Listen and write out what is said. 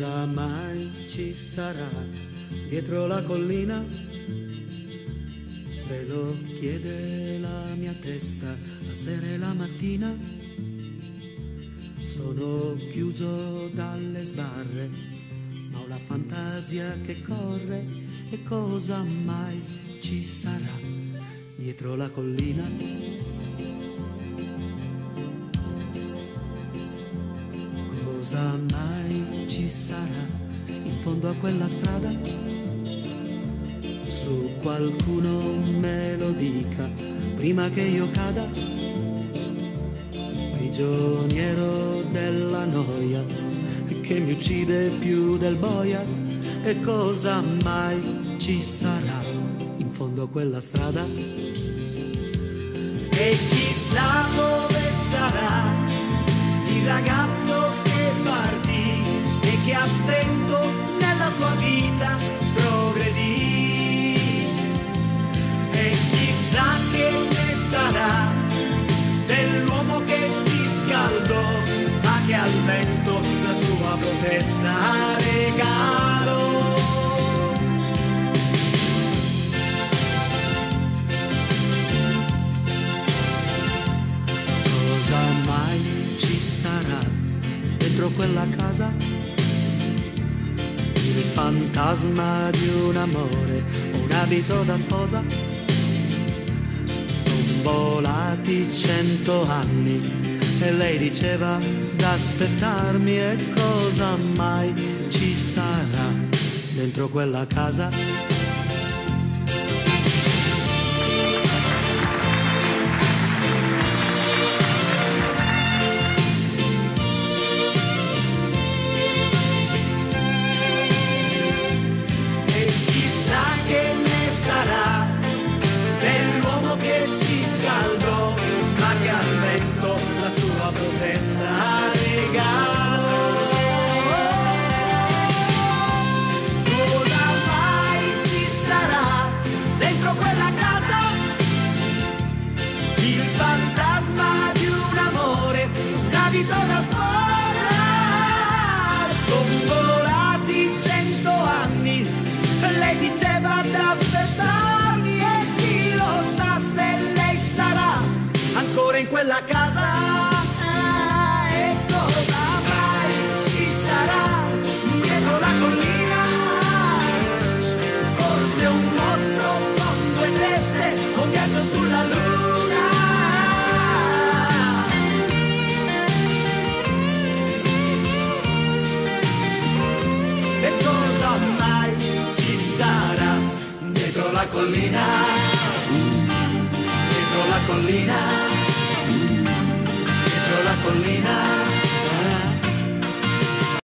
Cosa mai ci sarà dietro la collina? Se lo chiede la mia testa la sera e la mattina. Sono chiuso dalle sbarre, ma ho la fantasia che corre. E cosa mai ci sarà dietro la collina? Cosa mai ci sarà in fondo a quella strada? Su qualcuno me lo dica prima che io cada, prigioniero della noia che mi uccide più del boia. E cosa mai ci sarà in fondo a quella strada? E chissà dove sarà il ragazzo che partì e che a stento nella sua vita progredì. E chissà che ne sarà dell'uomo che si scaldò, ma che al vento la sua protesta regalò. Cosa mai ci sarà dentro quella casa? Il fantasma di un amore, un abito da sposa. Son volati 100 anni e lei diceva d'aspettarmi. E cosa mai ci sarà dentro quella casa? In quella casa. E cosa mai ci sarà dietro la collina? Forse un mostro con 2 teste, un viaggio sulla luna. E cosa mai ci sarà dietro la collina? Dietro la collina, la collina.